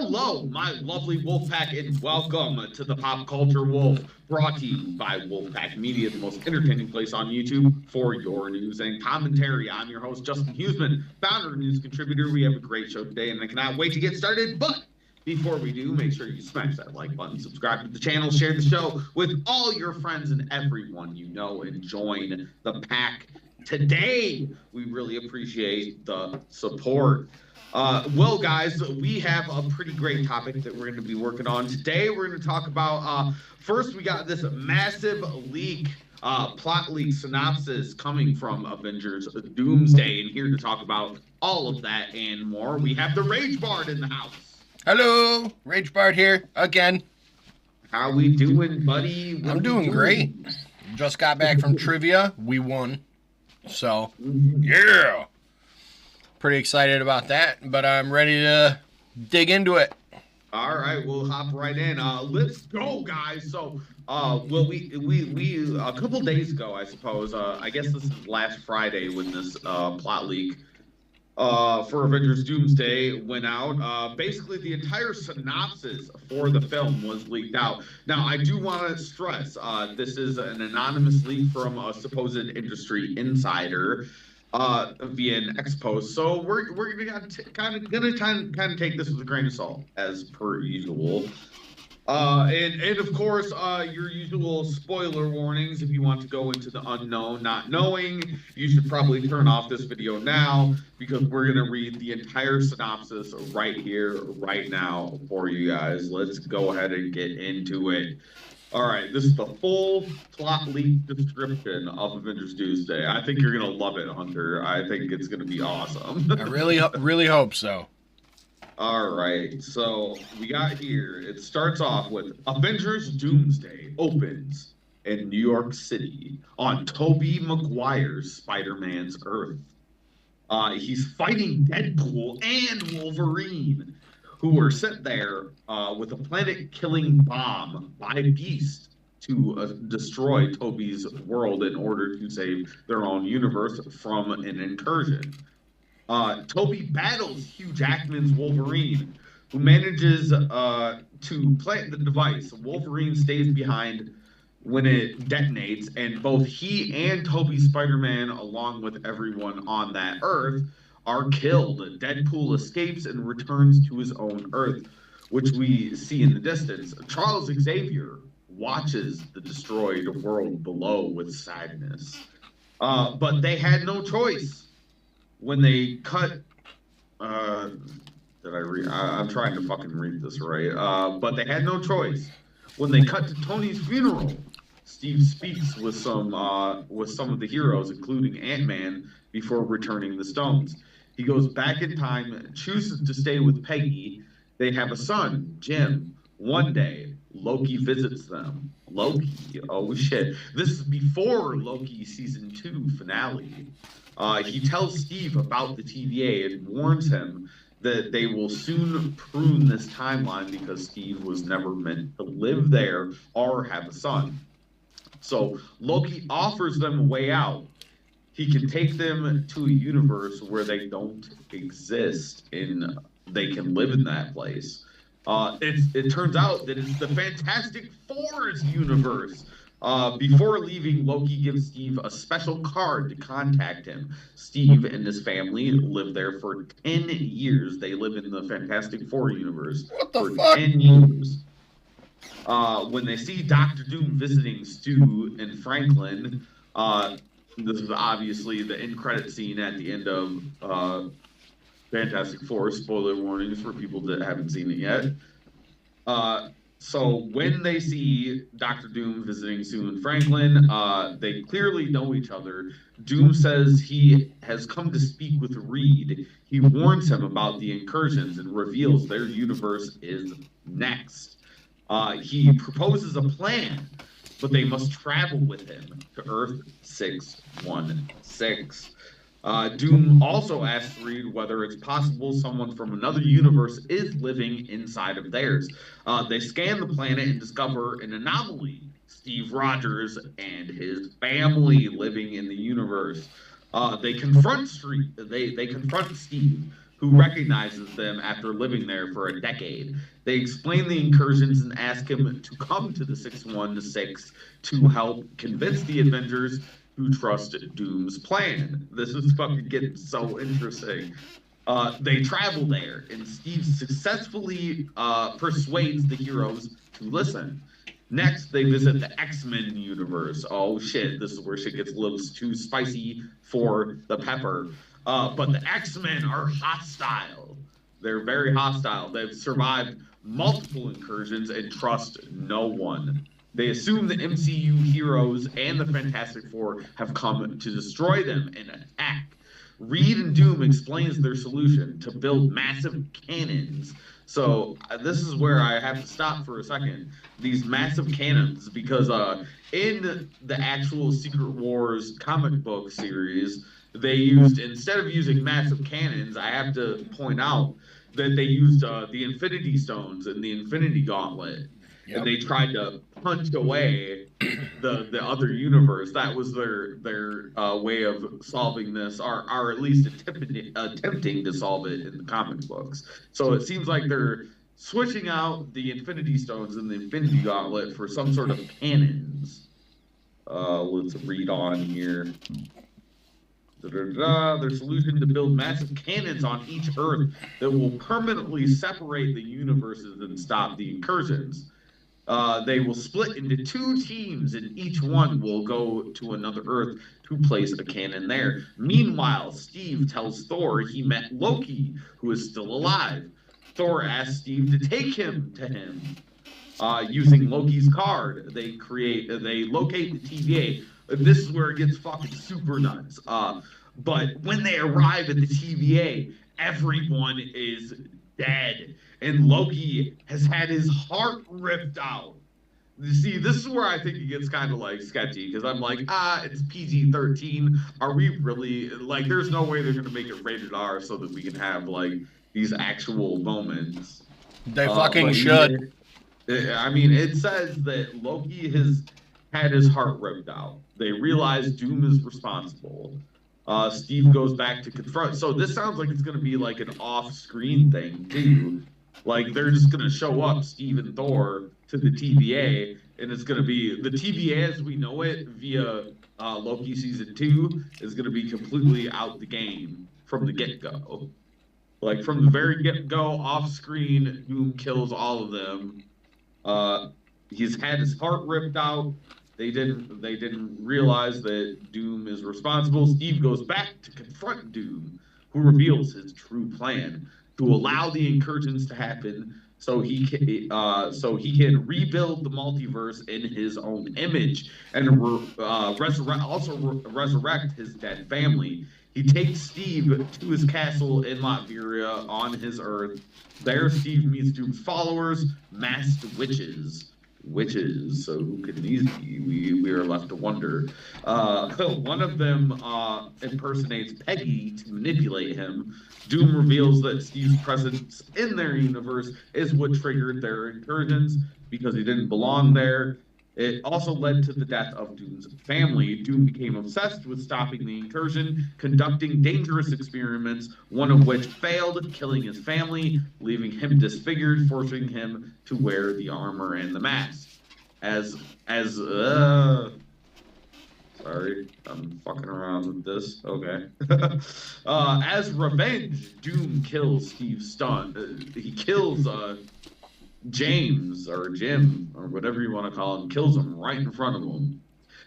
Hello, my lovely Wolfpack, and welcome to the Pop Culture Wolf, brought to you by Wolfpack Media, the most entertaining place on YouTube for your news and commentary. I'm your host, Justin Huseman, founder and news contributor. We have a great show today, and I cannot wait to get started. But before we do, make sure you smash that like button, subscribe to the channel, share the show with all your friends and everyone you know, and join the pack today. We really appreciate the support. Well, guys, we have a pretty great topic that we're going to be working on today. We're going to talk about, first, we got this massive leak, plot leak synopsis coming from Avengers Doomsday. And here to talk about all of that and more, we have the Rage Bard in the house. Hello, Rage Bard here again. How we doing, buddy? I'm doing great. Just got back from trivia. We won. So, yeah. Pretty excited about that, but I'm ready to dig into it. All right, we'll hop right in. Let's go, guys. So, well, we a couple days ago, I suppose. I guess this is last Friday when this plot leak for Avengers Doomsday went out. Basically, the entire synopsis for the film was leaked out. Now, I do want to stress this is an anonymous leak from a supposed industry insider. Via an ex post, so we're gonna kind of take this with a grain of salt as per usual, and of course your usual spoiler warnings. If you want to go into the unknown, not knowing, you should probably turn off this video now because we're gonna read the entire synopsis right here, right now for you guys. Let's go ahead and get into it. All right, this is the full plot leak description of Avengers Doomsday. I think you're gonna love it, Hunter. I think it's gonna be awesome. I really hope so. All right, so we got here. It starts off with Avengers Doomsday opens in New York City on Tobey Maguire's Spider-Man's Earth. He's fighting Deadpool and Wolverine, who were sent there with a planet-killing bomb by Beast to destroy Tobey's world in order to save their own universe from an incursion. Tobey battles Hugh Jackman's Wolverine, who manages to plant the device. Wolverine stays behind when it detonates, and both he and Tobey's Spider-Man, along with everyone on that Earth, are killed. Deadpool escapes and returns to his own Earth, which we see in the distance. Charles Xavier watches the destroyed world below with sadness. But they had no choice when they cut. I'm trying to fucking read this right. But they had no choice when they cut to Tony's funeral. Steve speaks with some of the heroes, including Ant-Man, before returning the stones. He goes back in time, chooses to stay with Peggy. They have a son, Jim. One day, Loki visits them. Loki, oh shit. This is before Loki Season 2 finale. He tells Steve about the TVA and warns him that they will soon prune this timeline because Steve was never meant to live there or have a son. So Loki offers them a way out. He can take them to a universe where they don't exist and they can live in that place. It turns out that it's the Fantastic Four's universe. Before leaving, Loki gives Steve a special card to contact him. Steve and his family live there for 10 years. They live in the Fantastic Four universe for 10 years. When they see Doctor Doom visiting Stu and Franklin, this is obviously the end credit scene at the end of Fantastic Four. Spoiler warnings for people that haven't seen it yet. So when they see Doctor Doom visiting Stu and Franklin, they clearly know each other. Doom says he has come to speak with Reed. He warns him about the incursions and reveals their universe is next. He proposes a plan, but they must travel with him to Earth 616. Doom also asks Reed whether it's possible someone from another universe is living inside of theirs. They scan the planet and discover an anomaly. Steve Rogers and his family living in the universe. They confront Steve, who recognizes them after living there for a decade. They explain the incursions and ask him to come to the 616 to help convince the Avengers who trust Doom's plan. This is fucking getting so interesting. They travel there, and Steve successfully persuades the heroes to listen. Next, they visit the X-Men universe. Oh shit, this is where shit gets a little too spicy for the pepper. But the X-Men are hostile. They're very hostile. They've survived multiple incursions and trust no one. They assume the MCU heroes and the Fantastic Four have come to destroy them and attack. Reed and Doom explains their solution to build massive cannons. So this is where I have to stop for a second. These massive cannons, because in the actual Secret Wars comic book series, they used, instead of using massive cannons, I have to point out that they used the Infinity Stones and the Infinity Gauntlet. Yep. And they tried to punch away the other universe. That was their way of solving this, or at least attempting to solve it in the comic books. So it seems like they're switching out the Infinity Stones and the Infinity Gauntlet for some sort of cannons. Let's read on here. Their solution to build massive cannons on each Earth that will permanently separate the universes and stop the incursions. They will split into 2 teams, and each one will go to another Earth to place a cannon there. Meanwhile, Steve tells Thor he met Loki, who is still alive. Thor asks Steve to take him to him. Using Loki's card, they locate the TVA. This is where it gets fucking super nuts. But when they arrive at the TVA, everyone is dead. And Loki has had his heart ripped out. You see, this is where I think it gets kind of like sketchy, because I'm like, it's PG-13. Are we really, like, there's no way they're going to make it rated R so that we can have, like, these actual moments. They fucking should. I mean, it says that Loki has had his heart ripped out. They realize Doom is responsible. Steve goes back to confront. So this sounds like it's going to be like an off-screen thing, too. Like, they're just going to show up, Steve and Thor, to the TVA, and it's going to be, the TVA as we know it via Loki Season 2 is going to be completely out the game from the get-go. Like, from the very get-go, off-screen, Doom kills all of them. He's had his heart ripped out. They didn't realize that Doom is responsible. Steve goes back to confront Doom, who reveals his true plan to allow the incursions to happen, so he can rebuild the multiverse in his own image and resurrect his dead family. He takes Steve to his castle in Latveria on his Earth. There, Steve meets Doom's followers, masked witches. So who could these be? We are left to wonder. One of them impersonates Peggy to manipulate him. Doom reveals that Steve's presence in their universe is what triggered their incursions because he didn't belong there. It also led to the death of Doom's family. Doom became obsessed with stopping the incursion, conducting dangerous experiments, one of which failed, killing his family, leaving him disfigured, forcing him to wear the armor and the mask. Sorry, I'm fucking around with this. Okay. As revenge, Doom kills Steve Stun. He kills James or Jim or whatever you want to call him, kills him right in front of him.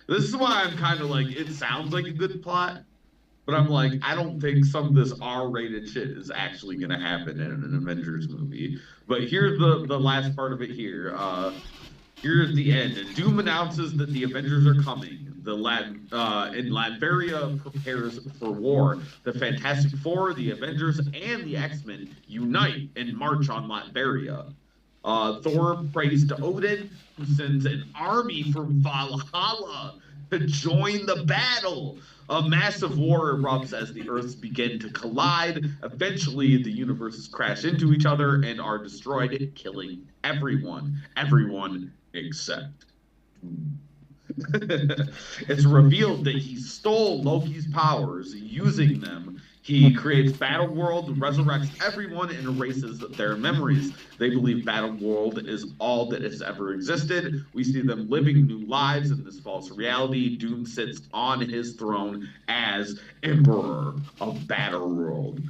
This is why I'm kind of like, it sounds like a good plot, but I'm like, I don't think some of this R-rated shit is actually going to happen in an Avengers movie. But here's the last part of it here. Here's the end. Doom announces that the Avengers are coming. And Latveria prepares for war. The Fantastic Four, the Avengers, and the X-Men unite and march on Latveria. Thor prays to Odin, who sends an army from Valhalla to join the battle. A massive war erupts as the Earths begin to collide. Eventually, the universes crash into each other and are destroyed, killing everyone. Everyone except it's revealed that he stole Loki's powers, using them. He creates Battleworld, resurrects everyone, and erases their memories. They believe Battleworld is all that has ever existed. We see them living new lives in this false reality. Doom sits on his throne as Emperor of Battleworld.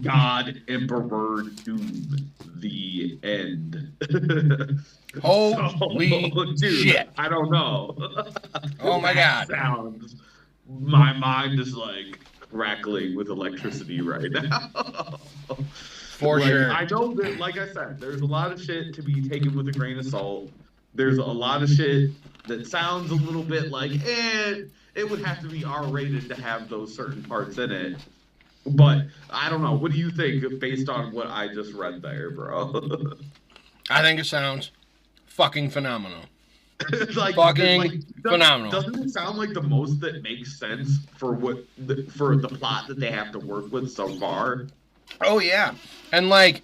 God Emperor Doom. The end. Holy So, dude, shit. I don't know. Oh my That god. sounds. My mind is like crackling with electricity right now. For Like sure. I know that, like I said, there's a lot of shit to be taken with a grain of salt. There's a lot of shit that sounds a little bit like, it would have to be R-rated to have those certain parts in it. But I don't know. What do you think based on what I just read there, bro? I think it sounds fucking phenomenal. Like, Fucking phenomenal. Doesn't it sound like the most that makes sense for for the plot that they have to work with so far? Oh yeah, and like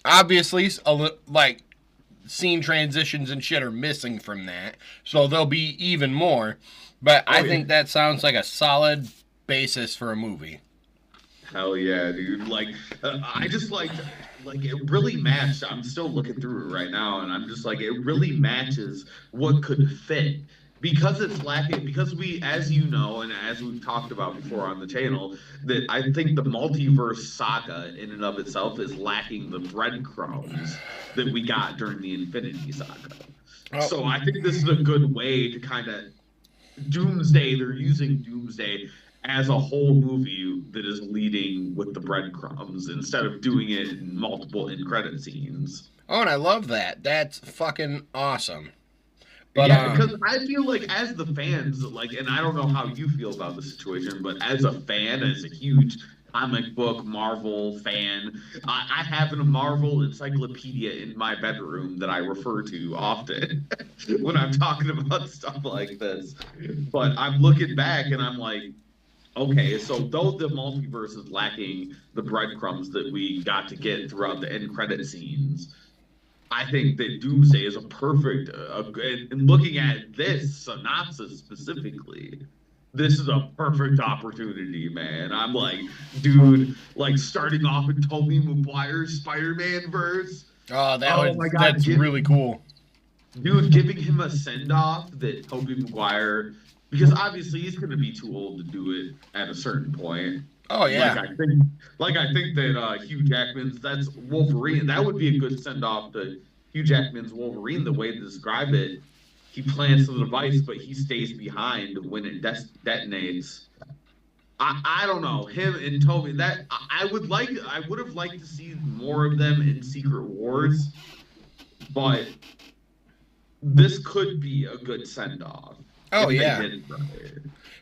obviously like scene transitions and shit are missing from that, so there'll be even more. But I think that sounds like a solid basis for a movie. Hell yeah, dude! Like, I just like it really matched. I'm still looking through it right now, and I'm just like, it really matches what could fit because it's lacking. Because we, as you know, and as we've talked about before on the channel, that I think the multiverse saga in and of itself is lacking the breadcrumbs that we got during the Infinity Saga. Oh. So I think this is a good way to kind of Doomsday. They're using Doomsday as a whole movie that is leading with the breadcrumbs instead of doing it in multiple end credit scenes. Oh, and I love that. That's fucking awesome. But Yeah, because I feel like as the fans, like, and I don't know how you feel about the situation, but as a fan, as a huge comic book Marvel fan, I have a Marvel encyclopedia in my bedroom that I refer to often when I'm talking about stuff like this. But I'm looking back and I'm like, okay, so though the multiverse is lacking the breadcrumbs that we got to get throughout the end credit scenes, I think that Doomsday is a perfect. And looking at this synopsis specifically, this is a perfect opportunity, man. I'm like, dude, like starting off in Tobey Maguire's Spider-Man verse. oh, My God, that's really cool. Dude, giving him a send off that Tobey Maguire, because obviously he's going to be too old to do it at a certain point. Oh yeah. Like I think that Hugh Jackman's that's Wolverine. That would be a good send off to Hugh Jackman's Wolverine. The way to describe it, he plants the device, but he stays behind when it detonates. I don't know him and Toby. That I would have liked to see more of them in Secret Wars, but this could be a good send off. Oh yeah,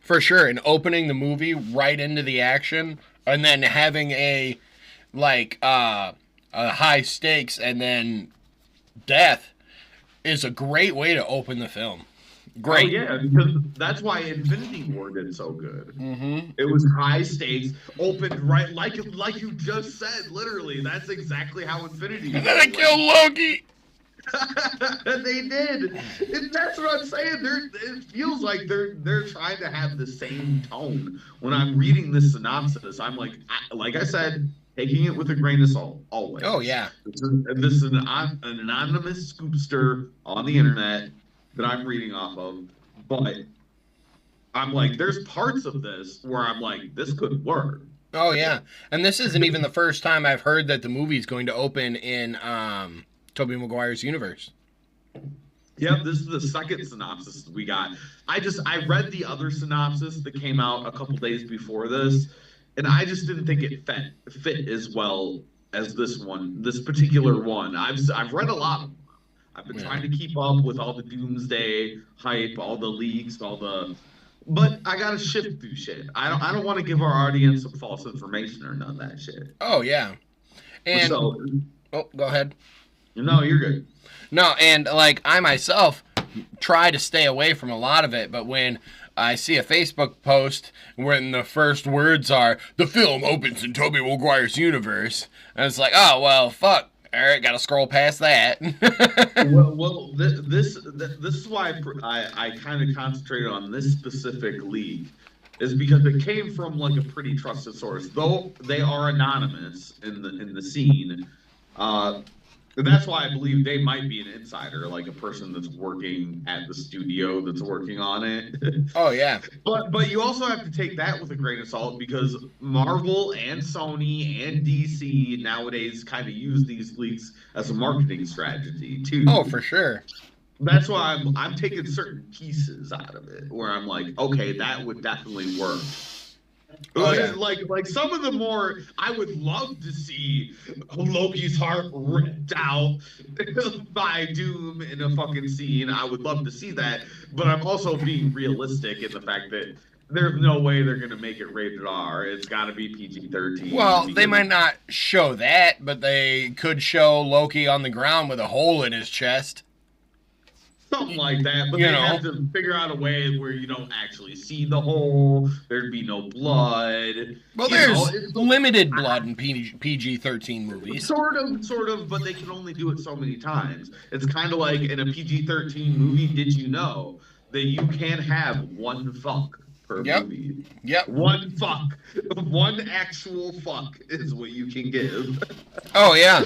for sure. And opening the movie right into the action, and then having a high stakes and then death is a great way to open the film. Great. Oh, yeah, because that's why Infinity War did so good. Mm-hmm. It was high stakes, opened right like you just said. Literally, that's exactly how Infinity War. And then I killed Loki. They did. And that's what I'm saying. It feels like they're trying to have the same tone. When I'm reading this synopsis, I'm like I said, taking it with a grain of salt, always. Oh yeah. This is an anonymous scoopster on the internet that I'm reading off of, but I'm like, there's parts of this where I'm like, this could work. Oh yeah, and this isn't even the first time I've heard that the movie's going to open in Tobey Maguire's universe. Yep, this is the second synopsis we got. I read the other synopsis that came out a couple days before this, and I just didn't think it fit as well as this particular one. I've read a lot of them. I've been trying to keep up with all the Doomsday hype, all the leaks, but I gotta shift through shit. I don't want to give our audience some false information or none of that shit. Oh yeah, and so go ahead. No, you're good. No, and like I myself try to stay away from a lot of it, but when I see a Facebook post when the first words are "the film opens in Tobey Maguire's universe," and it's like, oh well, fuck. All right, gotta scroll past that. This is why I kind of concentrated on this specific league is because it came from like a pretty trusted source, though they are anonymous in the scene. Uh, that's why I believe they might be an insider, like a person that's working at the studio that's working on it. Oh yeah. But you also have to take that with a grain of salt because Marvel and Sony and DC nowadays kind of use these leaks as a marketing strategy Oh, too. for sure. That's why I'm taking certain pieces out of it where I'm like, okay, that would definitely work. Oh yeah. Like some of the more I would love to see Loki's heart ripped out by Doom in a fucking scene. I would love to see that, but I'm also being realistic in the fact that there's no way they're gonna make it rated R. It's got to be PG-13 Well, they because might not show that, but they could show Loki on the ground with a hole in his chest. something like that. But You they know. have to figure out a way where you don't actually see the hole. There'd be no blood. Well, You know, there's limited blood in PG-13 movies. Sort of, but they can only do it so many times. It's kind of like in a PG-13 movie, did you know that you can have one fuck per Yep. movie? Yep. One fuck. One actual fuck is what you can give. Oh yeah.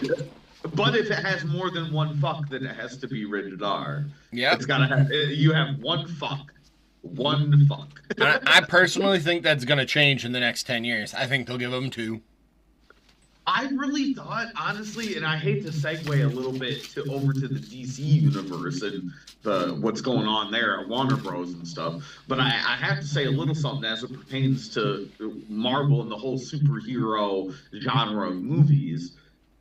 But if it has more than one fuck, then it has to be rated R. Yep. It's gotta have, you have one fuck. One fuck. I personally think that's going to change in the next 10 years. I think they'll give them 2. I really thought, honestly, and I hate to segue a little bit over to the DC universe and what's going on there at Warner Bros. And stuff, but I have to say a little something as it pertains to Marvel and the whole superhero genre of movies.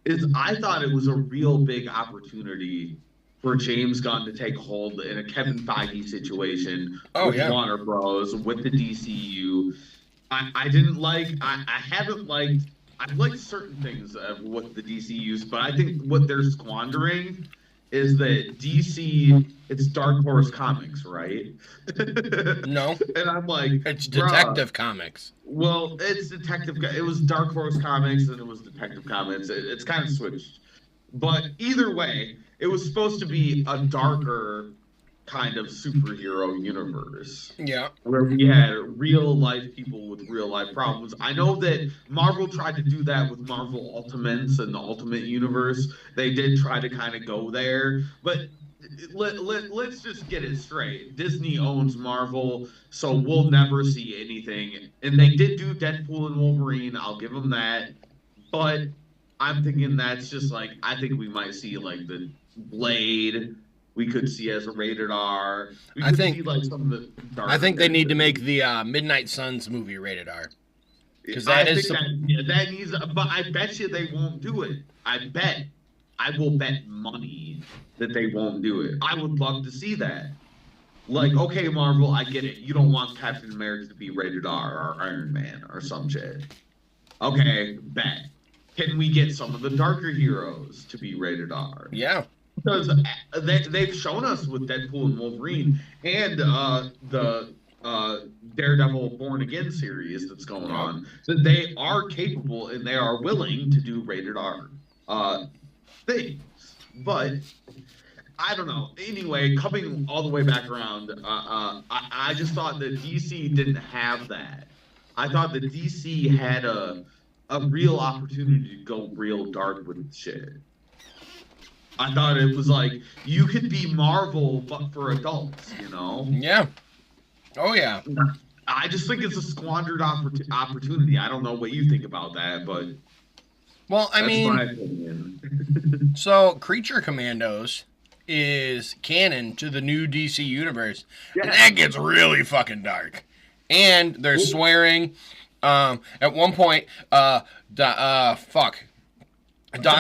Is I thought it was a real big opportunity for James Gunn to take hold in a Kevin Feige situation Oh, with yeah. Warner Bros. With the DCU. I didn't like. I haven't liked. I've liked certain things of what the DC used, but I think what they're squandering is that DC, it's Dark Horse Comics, right? No. And I'm like, It's bruh, Detective Comics. well, it's Detective. It was Dark Horse Comics, and it was Detective Comics. It's kind of switched, but either way, it was supposed to be a darker kind of superhero universe Yeah. where we had real life people with real life problems. I know that Marvel tried to do that with Marvel Ultimates and the Ultimate Universe. They did try to kind of go there, but let's just get it straight. Disney owns Marvel, so we'll never see anything. And they did do Deadpool and Wolverine. I'll give them that. But I'm thinking that's just like, I think we might see like the Blade. We could see as a rated R. We I could think- see like some of the dark I think they need to characters. make the Midnight Suns movie rated R. 'Cause I that is think that needs, but I bet you they won't do it. I will bet money that they won't do it. I would love to see that. Like, okay, Marvel, I get it. You don't want Captain America to be rated R or Iron Man or some shit. Okay, bet. Can we get some of the darker heroes to be rated R? Yeah. Because they've shown us with Deadpool and Wolverine and the Daredevil Born Again series that's going on that they are capable and they are willing to do rated R things. But I don't know. Anyway, coming all the way back around, I just thought that DC didn't have that. I thought that DC had a real opportunity to go real dark with shit. I thought it was like you could be Marvel but for adults, you know? Yeah. Oh yeah. I just think it's a squandered opportunity. I don't know what you think about that, but Well, I that's mean, my opinion. so Creature Commandos is canon to the new DC universe, and that gets really fucking dark. And they're swearing. At one point, Doc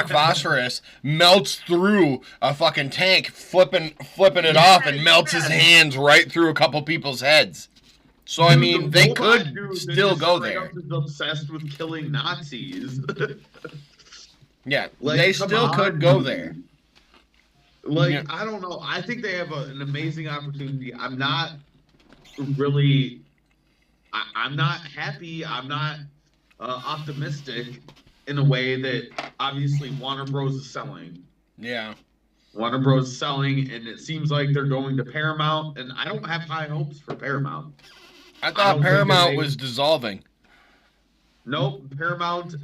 Phosphorus melts through a fucking tank, flipping it off, and melts his hands right through a couple people's heads. So I mean, they could still go there. Is obsessed with killing Nazis. Yeah, Like, they come still could on, go dude. there. Like, Yeah. I don't know. I think they have an amazing opportunity. I'm not really. I'm not happy. I'm not optimistic in a way that obviously Warner Bros. Is selling. Yeah. Warner Bros. Is selling, and it seems like they're going to Paramount, and I don't have high hopes for Paramount. I I thought don't think that Paramount they. was dissolving. Nope. Paramount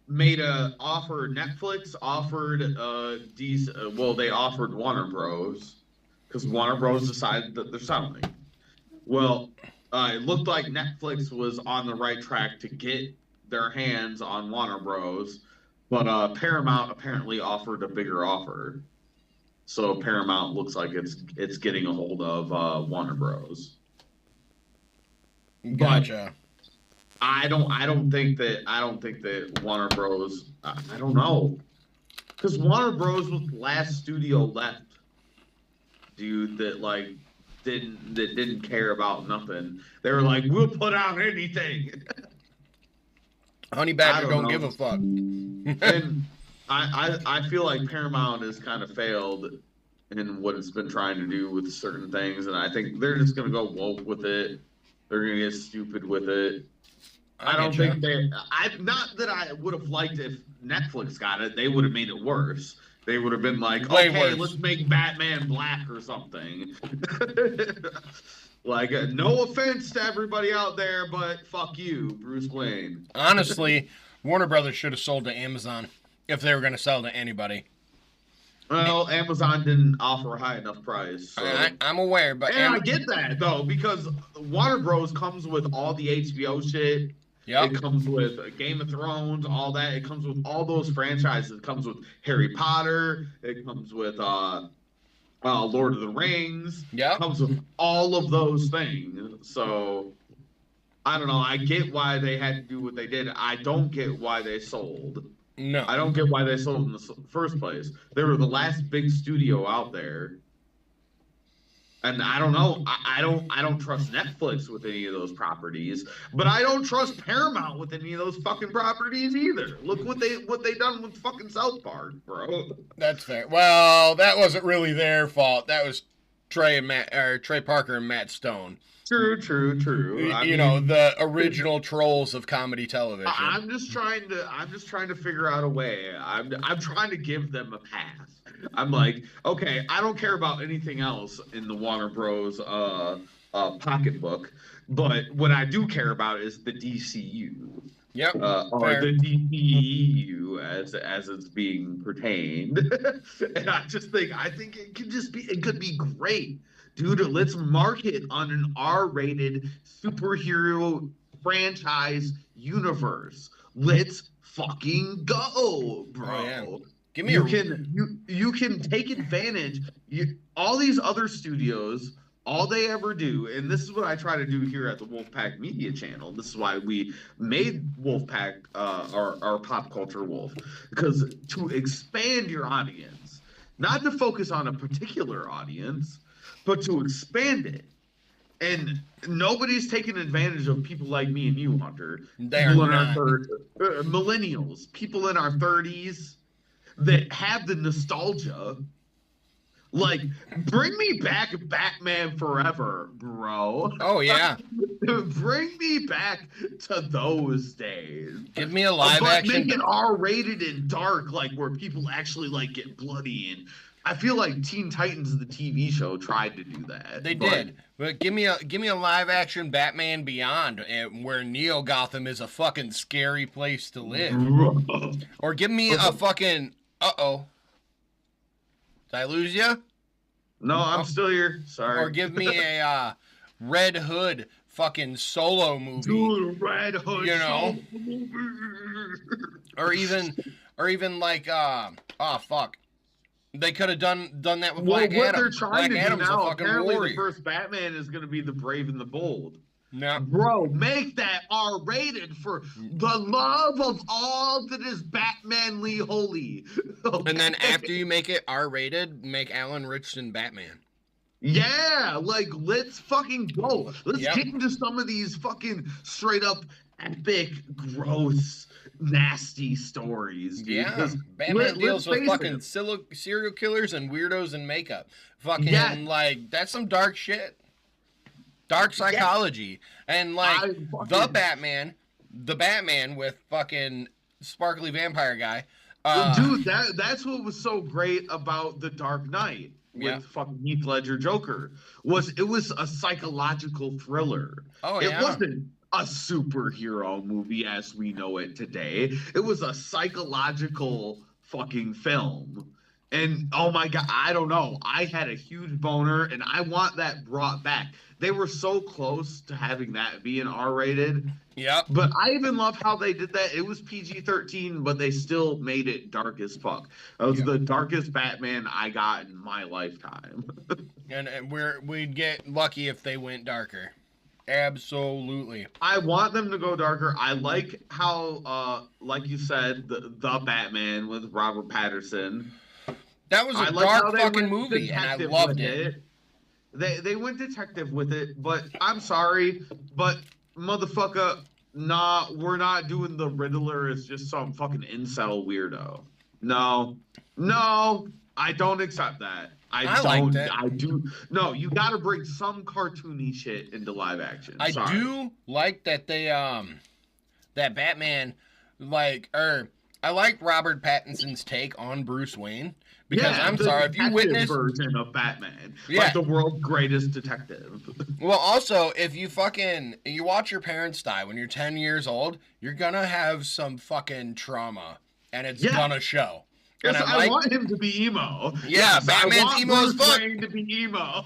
made a offer. Netflix offered these. Well, they offered Warner Bros. Because Warner Bros. Decided that they're selling. Well, it looked like Netflix was on the right track to get their hands on Warner Bros. But Paramount apparently offered a bigger offer. So Paramount looks like it's getting a hold of Warner Bros. But Gotcha. I don't think that Warner Bros. I don't know because Warner Bros. Was the last studio left, dude. That didn't care about nothing. They were like, we'll put out anything. Honey I Badger don't don't give know. a fuck. And I feel like Paramount has kind of failed in what it's been trying to do with certain things, and I think they're just gonna go woke with it. They're gonna get stupid with it. I I get don't you. think they. I not that I would have liked if Netflix got it. They would have made it worse. They would have been like, Way okay, let's worse. make Batman black or something. Like, no offense to everybody out there, but fuck you, Bruce Wayne. Honestly, Warner Brothers should have sold to Amazon if they were going to sell to anybody. Well, Amazon didn't offer a high enough price, so. I'm aware, but And I get that though, because Warner Bros. Comes with all the HBO shit. yep, It comes with Game of Thrones, all that. It comes with all those franchises. It comes with Harry Potter. It comes with Lord of the Rings. yep. Comes with all of those things. So I don't know. I get why they had to do what they did. I don't get why they sold. No, I don't get why they sold in the first place. They were the last big studio out there. And I don't know. I don't trust Netflix with any of those properties, but I don't trust Paramount with any of those fucking properties either. Look what they done with fucking South Park, bro. that's fair. Well, that wasn't really their fault. That was Trey Parker and Matt Stone. True, true, true. I You know, mean, the original trolls of comedy television. I'm just trying to figure out a way. I'm trying to give them a pass. I'm like, okay, I don't care about anything else in the Warner Bros. Pocketbook, but what I do care about is the DCU. Yep, Or fair. the DPEU as it's being pertained. And I think it could be great. Dude, let's market on an R-rated superhero franchise universe. Let's fucking go, bro. Oh yeah. Give me You a can you can take advantage. All these other studios, all they ever do, and this is what I try to do here at the Wolfpack Media Channel. This is why we made Wolfpack our pop culture wolf, because to expand your audience, not to focus on a particular audience, but to expand it. And nobody's taking advantage of people like me and you, Hunter. They are People in our not. millennials, people in our 30s that have the nostalgia. Like, bring me back Batman Forever, bro. Oh yeah. Bring me back to those days. Give me a live But action. make it R-rated and dark, like where people actually like get bloody. And I feel like Teen Titans, the TV show, tried to do that. They did, but give me a live action Batman Beyond, where Neo Gotham is a fucking scary place to live, or give me a fucking Did I lose you? No, I'm still here. Sorry. Or give me a Red Hood fucking solo movie. Dude, Red Hood. You know? or even like fuck. They could have done that with Black what Adam. they're trying Black to Adam's do now, a fucking apparently warrior. the first Batman is going to be the brave and the bold. No. Bro, make that R-rated for the love of all that is Batmanly holy. Okay? And then after you make it R-rated, make Alan Richardson Batman. Yeah, like, let's fucking go. Let's Yep. get into some of these fucking straight up epic, gross, nasty stories, dude. Yeah, 'Cause Batman deals with face fucking it. serial killers and weirdos in makeup. Fucking, Yeah. like, that's some dark shit. Dark psychology. And, like, the Batman with fucking sparkly vampire guy. Dude, that's what was so great about The Dark Knight. Yeah. with fucking Heath Ledger Joker was it was a psychological thriller. Oh It yeah. wasn't a superhero movie as we know it today. It was a psychological fucking film. And oh my God, I don't know. I had a huge boner and I want that brought back. They were so close to having that be an R-rated. Yep. But I even love how they did that. It was PG-13, but they still made it dark as fuck. That was Yep. the darkest Batman I got in my lifetime. And we'd get lucky if they went darker. Absolutely. I want them to go darker. I like how, like you said, the Batman with Robert Patterson. That was I a like how dark they fucking went movie, and I detective loved with it. it. They went detective with it, but I'm sorry, but motherfucker, nah, we're not doing the Riddler as just some fucking incel weirdo. No, no, I don't accept that. I liked it. I do. No, you got to bring some cartoony shit into live action. I Sorry. do like that they that Batman I like Robert Pattinson's take on Bruce Wayne because Yeah, I'm the sorry if you detective witness version of Batman, yeah. like the world's greatest detective. Well, also if you watch your parents die when you're 10 years old, you're gonna have some fucking trauma, and it's Yeah. gonna show. Yes, And I want him to be emo. Yeah, Yes, Batman's I want emo as Bruce fuck. Wayne to be emo.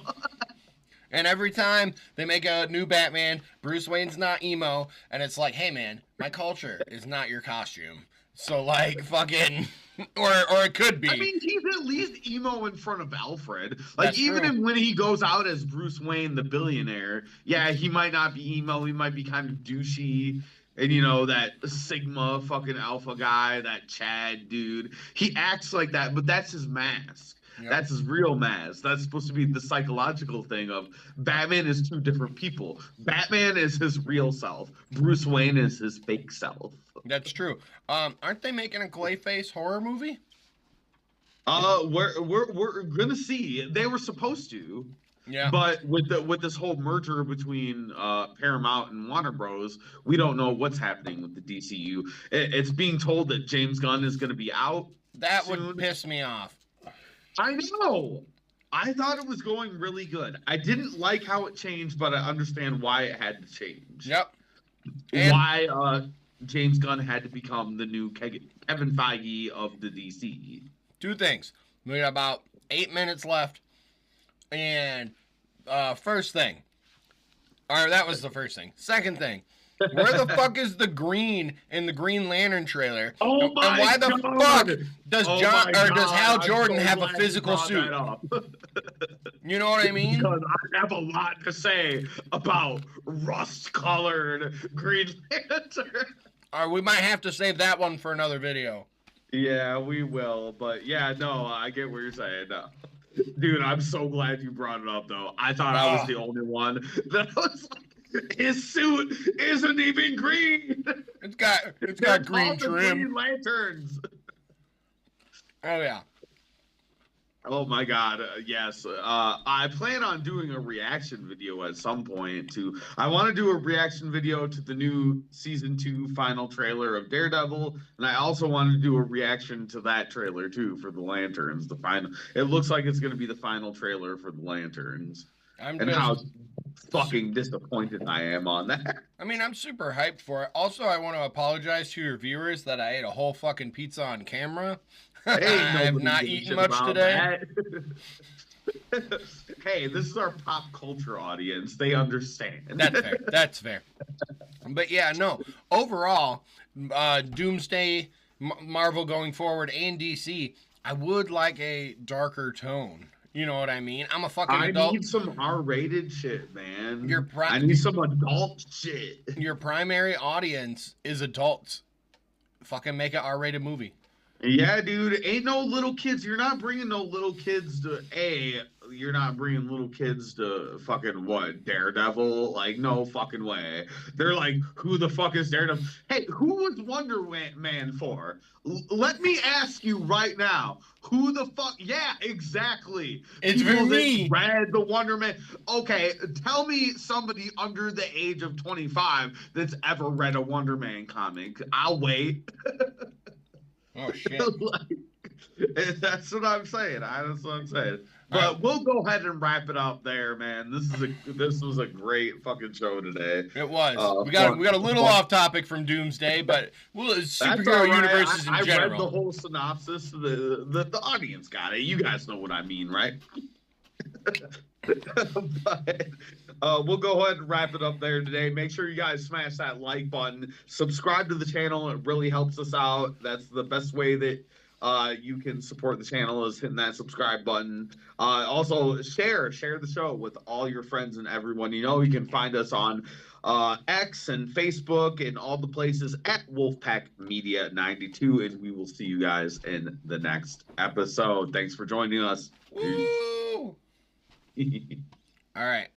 And every time they make a new Batman, Bruce Wayne's not emo, and it's like, hey man, my culture is not your costume. So like fucking or it could be. I mean, he's at least emo in front of Alfred. Like That's even true. when he goes out as Bruce Wayne, the billionaire, yeah, he might not be emo. He might be kind of douchey. And that Sigma fucking alpha guy, that Chad dude, he acts like that, but that's his mask. Yep. That's his real mask. That's supposed to be the psychological thing of Batman is two different people. Batman is his real self. Bruce Wayne is his fake self. That's true. Aren't they making a Clayface horror movie? We're gonna see. They were supposed to. Yeah. But with this whole merger between Paramount and Warner Bros, we don't know what's happening with the DCU. It's being told that James Gunn is going to be out. That soon. would piss me off. I know. I thought it was going really good. I didn't like how it changed, but I understand why it had to change. Yep. And Why James Gunn had to become the new Kevin Feige of the DC. two things. We got about 8 minutes left. And first thing. Or that was the first thing. Second thing. Where the fuck is the green in the Green Lantern trailer? Oh my and why the God. fuck does Oh John my or does God, Hal I'm Jordan so have a glad physical you brought suit? that up. You know what I mean? Because I have a lot to say about rust-colored Green Lantern. Or we might have to save that one for another video. Yeah, we will. But yeah, no, I get what you're saying. No. Dude, I'm so glad you brought it up, though. I thought I was the only one that was like, his suit isn't even green. It's got They're green called the trim. Green Lanterns. Oh yeah. Oh my God, yes. I plan on doing a reaction video at some point to. I want to do a reaction video to the new season 2 final trailer of Daredevil, and I also want to do a reaction to that trailer too for the Lanterns. The final. It looks like it's going to be the final trailer for the Lanterns, and how fucking disappointed I am on that. I mean, I'm super hyped for it. Also, I want to apologize to your viewers that I ate a whole fucking pizza on camera. I have not eaten much today. Hey, this is our pop culture audience. They understand. That's fair. That's fair. But yeah, no. Overall, Doomsday, Marvel going forward, and DC, I would like a darker tone. You know what I mean? I'm a fucking adult. I need some R-rated shit, man. Your I need some adult shit. Your primary audience is adults. Fucking make an R-rated movie. Yeah, dude. Ain't no little kids. You're not bringing no little kids to you're not bringing little kids to fucking what, Daredevil? Like, no fucking way. They're like, who the fuck is Daredevil? Hey, who was Wonder Man for? Let me ask you right now. Who the fuck? Yeah, exactly. It's People for me. that read the Wonder Man. Okay, tell me somebody under the age of 25 that's ever read a Wonder Man comic. I'll wait. Oh shit. Like, that's what I'm saying. That's what I'm saying. All But we'll go ahead and wrap it up there, man. This was a great fucking show today. It was. Fun, We got a little fun. off topic from Doomsday, but That's all superhero right. universes in I read the general. whole synopsis. The audience got it. You guys know what I mean, right? But we'll go ahead and wrap it up there today. Make sure you guys smash that like button, subscribe to the channel. It really helps us out. That's the best way that you can support the channel is hitting that subscribe button. Also, share the show with all your friends and everyone you know. You can find us on X and Facebook and all the places at Wolfpack Media 92, and we will see you guys in the next episode. Thanks for joining us. Peace. Woo! All right.